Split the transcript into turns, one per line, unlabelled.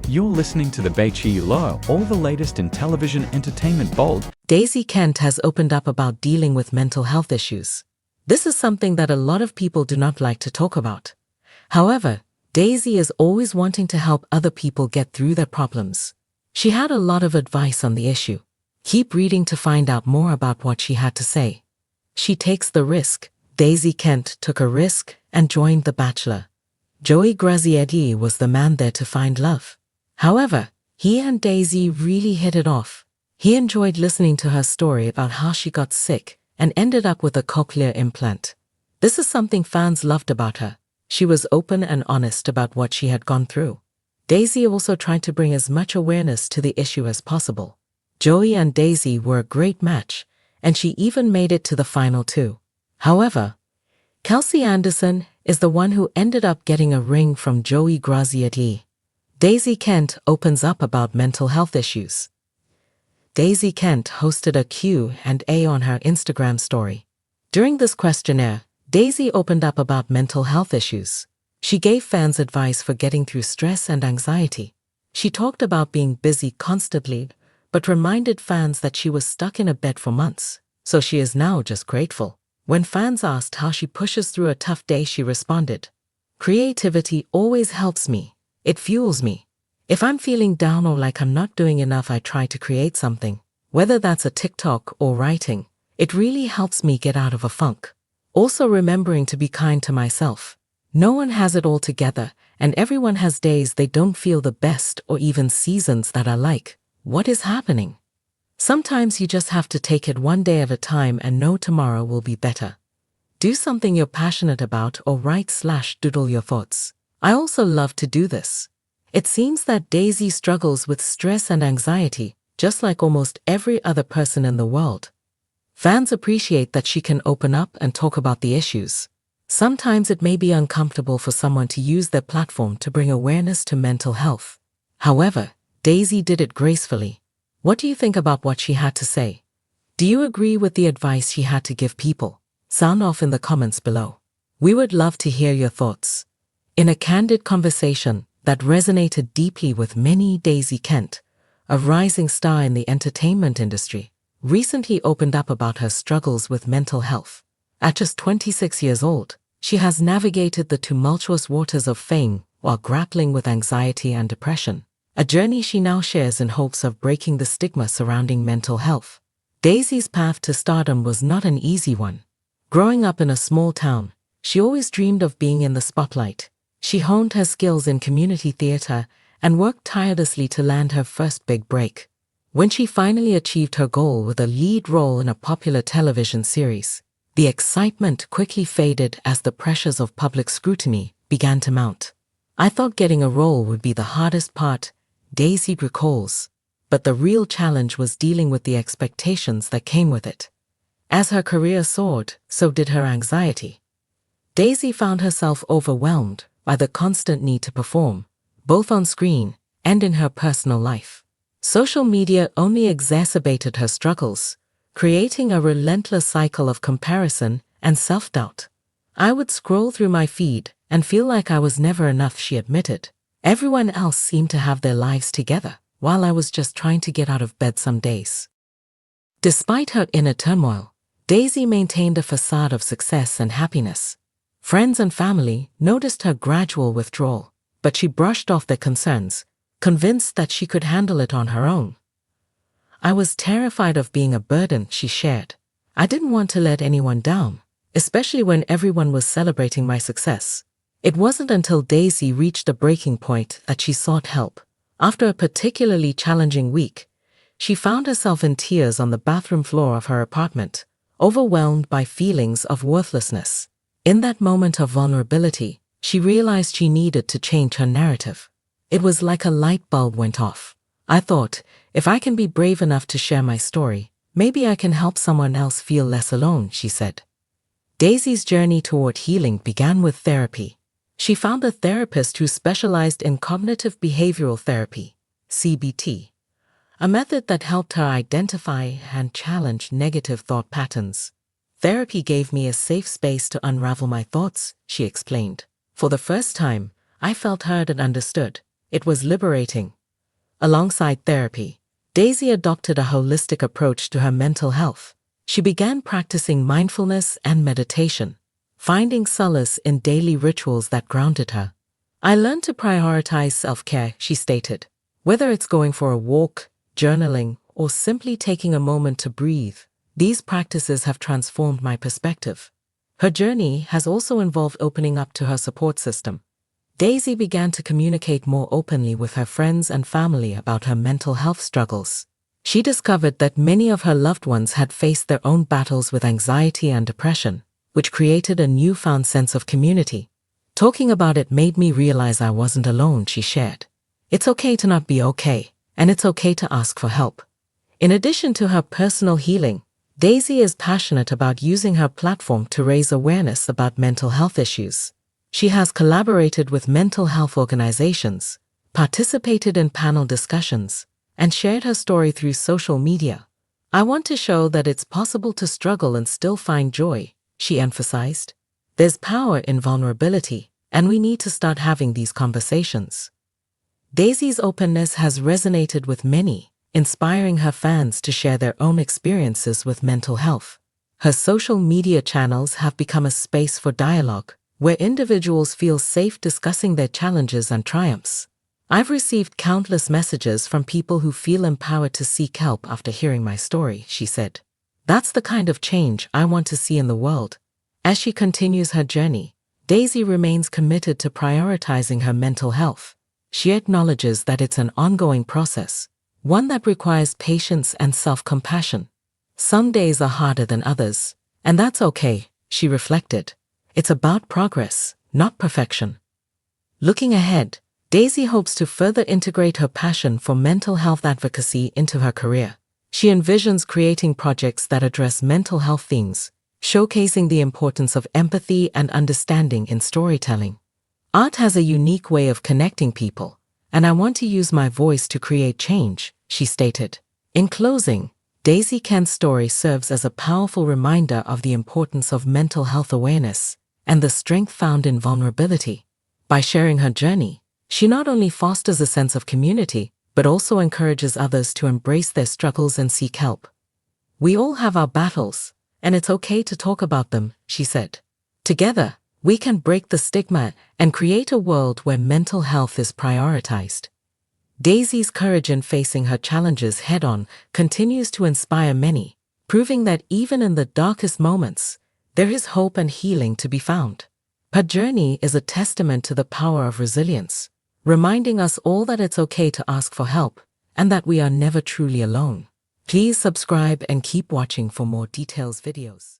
You're listening to the Bachelor, all the latest in television entertainment bold.
Daisy Kent has opened up about dealing with mental health issues. This is something that a lot of people do not like to talk about. However, Daisy is always wanting to help other people get through their problems. She had a lot of advice on the issue. Keep reading to find out more about what she had to say. She takes the risk. Daisy Kent took a risk and joined The Bachelor. Joey Grazietti was the man there to find love. However, he and Daisy really hit it off. He enjoyed listening to her story about how she got sick and ended up with a cochlear implant. This is something fans loved about her. She was open and honest about what she had gone through. Daisy also tried to bring as much awareness to the issue as possible. Joey and Daisy were a great match, and she even made it to the final two. However, Kelsey Anderson is the one who ended up getting a ring from Joey Grazietti. Daisy Kent opens up about mental health issues. Daisy Kent hosted a Q&A on her Instagram story. During this questionnaire, Daisy opened up about mental health issues. She gave fans advice for getting through stress and anxiety. She talked about being busy constantly, but reminded fans that she was stuck in a bed for months, so she is now just grateful. When fans asked how she pushes through a tough day, she responded, "Creativity always helps me. It fuels me. If I'm feeling down or like I'm not doing enough, I try to create something. Whether that's a TikTok or writing, it really helps me get out of a funk." Also remembering to be kind to myself. No one has it all together, and everyone has days they don't feel the best or even seasons that are like, what is happening? Sometimes you just have to take it one day at a time and know tomorrow will be better. Do something you're passionate about or write/doodle your thoughts. I also love to do this. It seems that Daisy struggles with stress and anxiety, just like almost every other person in the world. Fans appreciate that she can open up and talk about the issues. Sometimes it may be uncomfortable for someone to use their platform to bring awareness to mental health. However, Daisy did it gracefully. What do you think about what she had to say? Do you agree with the advice she had to give people? Sound off in the comments below. We would love to hear your thoughts. In a candid conversation that resonated deeply with many, Daisy Kent, a rising star in the entertainment industry, recently opened up about her struggles with mental health. At just 26 years old, she has navigated the tumultuous waters of fame while grappling with anxiety and depression, a journey she now shares in hopes of breaking the stigma surrounding mental health. Daisy's path to stardom was not an easy one. Growing up in a small town, she always dreamed of being in the spotlight. She honed her skills in community theater and worked tirelessly to land her first big break. When she finally achieved her goal with a lead role in a popular television series, the excitement quickly faded as the pressures of public scrutiny began to mount. "I thought getting a role would be the hardest part," Daisy recalls, but the real challenge was dealing with the expectations that came with it. As her career soared, so did her anxiety. Daisy found herself overwhelmed by the constant need to perform, both on screen and in her personal life. Social media only exacerbated her struggles, creating a relentless cycle of comparison and self-doubt. "I would scroll through my feed and feel like I was never enough," she admitted. "Everyone else seemed to have their lives together, while I was just trying to get out of bed some days." Despite her inner turmoil, Daisy maintained a facade of success and happiness. Friends and family noticed her gradual withdrawal, but she brushed off their concerns, convinced that she could handle it on her own. "I was terrified of being a burden," she shared. "I didn't want to let anyone down, especially when everyone was celebrating my success." It wasn't until Daisy reached a breaking point that she sought help. After a particularly challenging week, she found herself in tears on the bathroom floor of her apartment, overwhelmed by feelings of worthlessness. In that moment of vulnerability, she realized she needed to change her narrative. It was like a light bulb went off. "I thought, if I can be brave enough to share my story, maybe I can help someone else feel less alone," she said. Daisy's journey toward healing began with therapy. She found a therapist who specialized in cognitive behavioral therapy, CBT, a method that helped her identify and challenge negative thought patterns. "Therapy gave me a safe space to unravel my thoughts," she explained. "For the first time, I felt heard and understood. It was liberating." Alongside therapy, Daisy adopted a holistic approach to her mental health. She began practicing mindfulness and meditation, finding solace in daily rituals that grounded her. I learned to prioritize self-care, she stated. Whether it's going for a walk, journaling, or simply taking a moment to breathe, these practices have transformed my perspective. Her journey has also involved opening up to her support system. Daisy began to communicate more openly with her friends and family about her mental health struggles. She discovered that many of her loved ones had faced their own battles with anxiety and depression, which created a newfound sense of community. Talking about it made me realize I wasn't alone, she shared. It's okay to not be okay, and it's okay to ask for help. In addition to her personal healing, Daisy is passionate about using her platform to raise awareness about mental health issues. She has collaborated with mental health organizations, participated in panel discussions, and shared her story through social media. I want to show that it's possible to struggle and still find joy, she emphasized. There's power in vulnerability, and we need to start having these conversations. Daisy's openness has resonated with many, inspiring her fans to share their own experiences with mental health. Her social media channels have become a space for dialogue, where individuals feel safe discussing their challenges and triumphs. I've received countless messages from people who feel empowered to seek help after hearing my story, she said. That's the kind of change I want to see in the world. As she continues her journey, Daisy remains committed to prioritizing her mental health. She acknowledges that it's an ongoing process, one that requires patience and self-compassion. Some days are harder than others, and that's okay, she reflected. It's about progress, not perfection. Looking ahead, Daisy hopes to further integrate her passion for mental health advocacy into her career. She envisions creating projects that address mental health themes, showcasing the importance of empathy and understanding in storytelling. Art has a unique way of connecting people, and I want to use my voice to create change, she stated. In closing, Daisy Kent's story serves as a powerful reminder of the importance of mental health awareness and the strength found in vulnerability. By sharing her journey, she not only fosters a sense of community, but also encourages others to embrace their struggles and seek help. We all have our battles, and it's okay to talk about them, she said. Together, we can break the stigma and create a world where mental health is prioritized. Daisy's courage in facing her challenges head-on continues to inspire many, proving that even in the darkest moments, there is hope and healing to be found. Her journey is a testament to the power of resilience, reminding us all that it's okay to ask for help and that we are never truly alone. Please subscribe and keep watching for more details videos.